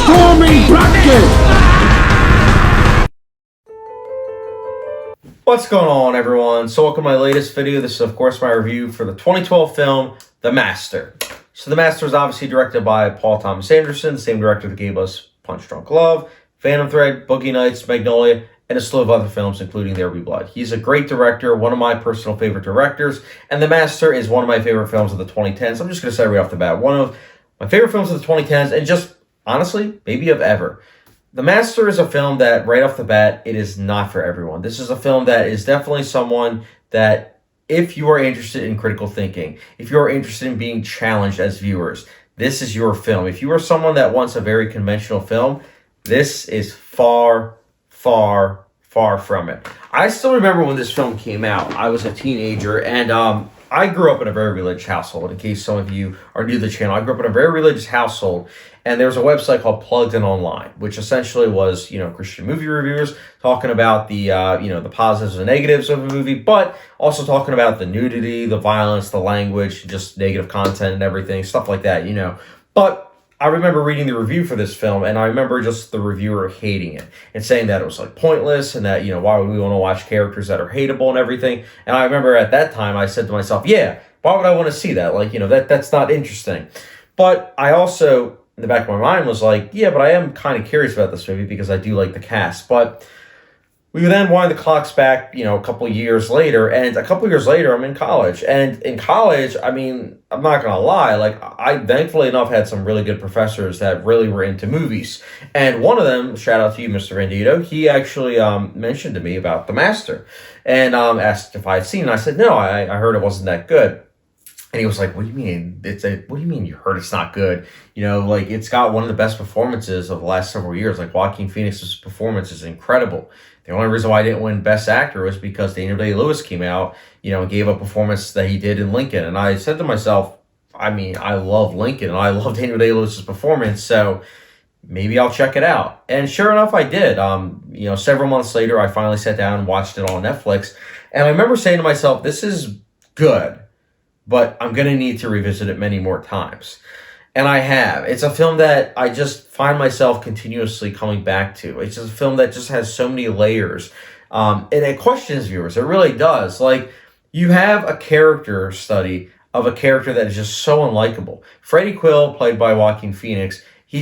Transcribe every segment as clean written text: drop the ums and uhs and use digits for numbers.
Storming bracket! What's going on, everyone? So welcome to my latest video. This is, of course, my review for the 2012 film, The Master. So The Master is obviously directed by Paul Thomas Anderson, the same director that gave us Punch Drunk Love, Phantom Thread, Boogie Nights, Magnolia, and a slew of other films, including There Be Blood. He's a great director, one of my personal favorite directors, and The Master is one of my favorite films of the 2010s. I'm just going to say right off the bat, one of my favorite films of the 2010s, and just, honestly, maybe of ever. The Master is a film that, right off the bat, it is not for everyone. This is a film that is definitely someone that, if you are interested in critical thinking, if you are interested in being challenged as viewers, this is your film. If you are someone that wants a very conventional film, this is far, far, far from it. I still remember when this film came out. I was a teenager, and I grew up in a very religious household. In case some of you are new to the channel, I grew up in a very religious household, and there was a website called Plugged In Online, which essentially was, Christian movie reviewers talking about the, the positives and negatives of a movie, but also talking about the nudity, the violence, the language, just negative content and everything, stuff like that, But I remember reading the review for this film, and I remember just the reviewer hating it and saying that it was like pointless and that, why would we want to watch characters that are hateable and everything? And I remember at that time I said to myself, yeah, why would I want to see that? Like, that's not interesting. But I also, in the back of my mind, was like, yeah, but I am kind of curious about this movie because I do like the cast. But we then wind the clocks back, a couple of years later, and a couple of years later, I'm in college. And in college, I mean, I'm not going to lie, like, I thankfully enough had some really good professors that really were into movies. And one of them, shout out to you, Mr. Vendito, he actually mentioned to me about The Master and asked if I had seen it. And I said, no, I heard it wasn't that good. And he was like, what do you mean? What do you mean you heard it's not good? It's got one of the best performances of the last several years. Like, Joaquin Phoenix's performance is incredible. The only reason why I didn't win Best Actor was because Daniel Day-Lewis came out, and gave a performance that he did in Lincoln. And I said to myself, I mean, I love Lincoln, and I love Daniel Day-Lewis's performance, so maybe I'll check it out. And sure enough, I did. Several months later, I finally sat down and watched it on Netflix. And I remember saying to myself, this is good, but I'm going to need to revisit it many more times. And I have. It's a film that I just find myself continuously coming back to. It's just a film that just has so many layers. And it questions viewers. It really does. Like, you have a character study of a character that is just so unlikable. Freddie Quill, played by Joaquin Phoenix, he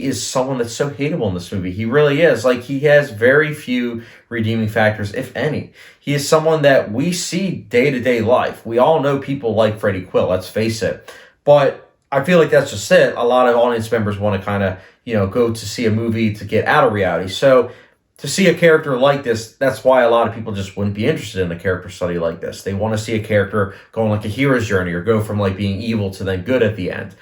is someone that's so hateable in this movie. He really is. Like, he has very few redeeming factors, if any. He is someone that we see day-to-day life. We all know people like Freddie Quill, let's face it. But I feel like that's just it. A lot of audience members want to kind of, go to see a movie to get out of reality. So to see a character like this, that's why a lot of people just wouldn't be interested in a character study like this. They want to see a character go on like a hero's journey or go from like being evil to then good at the end.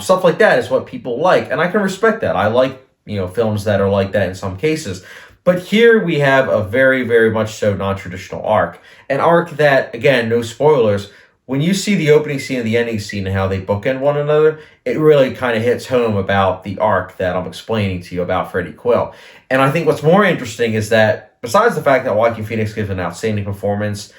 Stuff like that is what people like. And I can respect that. I like, films that are like that in some cases. But here we have a very, very much so non-traditional arc. An arc that, again, no spoilers, when you see the opening scene and the ending scene and how they bookend one another, it really kind of hits home about the arc that I'm explaining to you about Freddie Quill. And I think what's more interesting is that, besides the fact that Joaquin Phoenix gives an outstanding performance,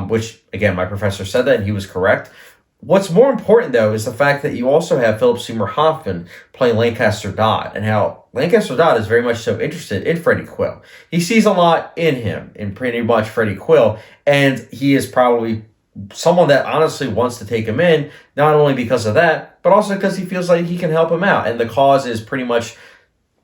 which, again, my professor said that and he was correct, what's more important, though, is the fact that you also have Philip Seymour Hoffman playing Lancaster Dodd, and how Lancaster Dodd is very much so interested in Freddie Quill. He sees a lot in him, in pretty much Freddie Quill, and he is probably someone that honestly wants to take him in, not only because of that, but also because he feels like he can help him out. And the cause is pretty much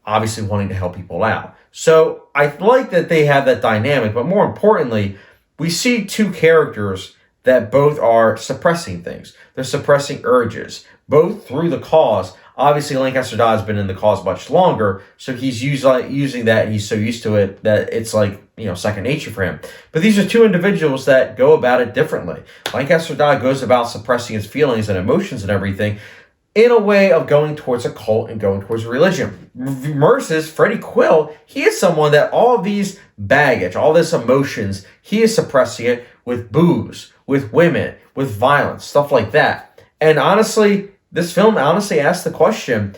obviously wanting to help people out. So I like that they have that dynamic, but more importantly, we see two characters that both are suppressing things. They're suppressing urges, both through the cause. Obviously, Lancaster Dodd's been in the cause much longer, so he's using that, and he's so used to it that it's like, second nature for him. But these are two individuals that go about it differently. Lancaster Dodd goes about suppressing his feelings and emotions and everything in a way of going towards a cult and going towards religion. Versus Freddie Quill, he is someone that all of these baggage, all this emotions, he is suppressing it with booze, with women, with violence, stuff like that. And honestly, this film honestly asks the question,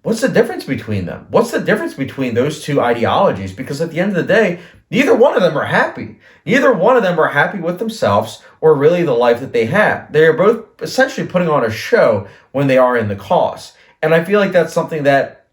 what's the difference between them? What's the difference between those two ideologies? Because at the end of the day, neither one of them are happy. Neither one of them are happy with themselves or really the life that they have. They are both essentially putting on a show when they are in the cause. And I feel like that's something that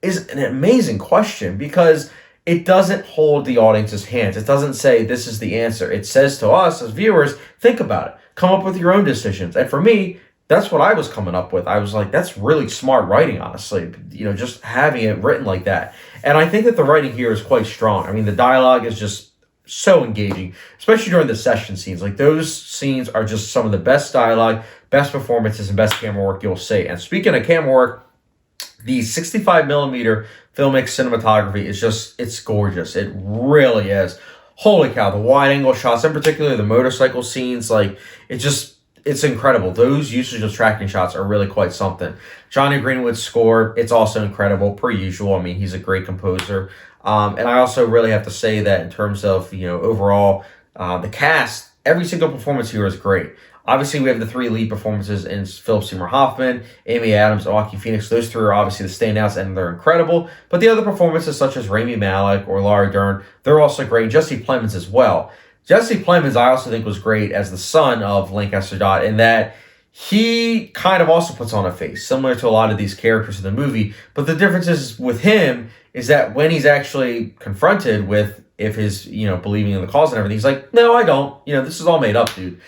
is an amazing question because it doesn't hold the audience's hands. It doesn't say this is the answer. It says to us as viewers, think about it. Come up with your own decisions. And for me, that's what I was coming up with. I was like, that's really smart writing, honestly. Just having it written like that. And I think that the writing here is quite strong. I mean, the dialogue is just so engaging, especially during the session scenes. Like, those scenes are just some of the best dialogue, best performances, and best camera work you'll see. And speaking of camera work, the 65 millimeter filmic cinematography is it's gorgeous. It really is. Holy cow, the wide angle shots, in particular the motorcycle scenes, like, it's incredible. Those usage of tracking shots are really quite something. Johnny Greenwood's score, it's also incredible, per usual. I mean, he's a great composer. And I also really have to say that in terms of, overall, the cast, every single performance here is great. Obviously, we have the 3 lead performances in Philip Seymour Hoffman, Amy Adams, and Joaquin Phoenix. Those 3 are obviously the standouts, and they're incredible. But the other performances, such as Rami Malek or Laura Dern, they're also great. Jesse Plemons as well. Jesse Plemons, I also think, was great as the son of Lancaster Dodd, in that he kind of also puts on a face, similar to a lot of these characters in the movie. But the difference is with him is that when he's actually confronted with if his, believing in the cause and everything, he's like, no, I don't. This is all made up, dude.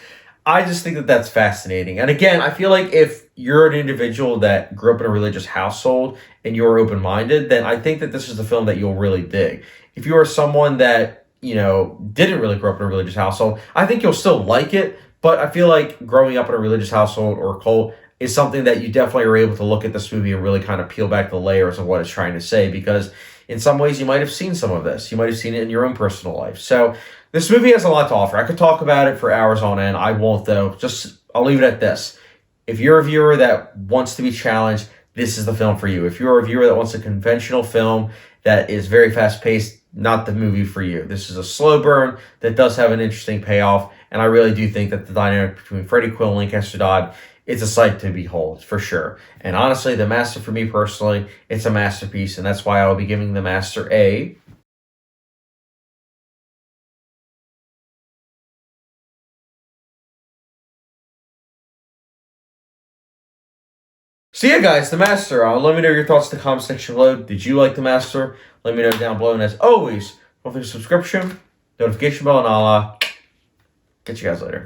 I just think that that's fascinating. And again, I feel like if you're an individual that grew up in a religious household and you're open-minded, then I think that this is the film that you'll really dig. If you are someone that, didn't really grow up in a religious household, I think you'll still like it. But I feel like growing up in a religious household or cult is something that you definitely are able to look at this movie and really kind of peel back the layers of what it's trying to say, because in some ways you might have seen some of this. You might have seen it in your own personal life. So this movie has a lot to offer. I could talk about it for hours on end. I won't, though. I'll leave it at this. If you're a viewer that wants to be challenged, this is the film for you. If you're a viewer that wants a conventional film that is very fast-paced, not the movie for you. This is a slow burn that does have an interesting payoff, and I really do think that the dynamic between Freddie Quill and Lancaster Dodd, it's a sight to behold, for sure. And honestly, The Master, for me personally, it's a masterpiece, and that's why I will be giving The Master a... So yeah, guys, The Master. Let me know your thoughts in the comment section below. Did you like The Master? Let me know down below. And as always, don't forget subscription, notification bell, and I'll catch you guys later.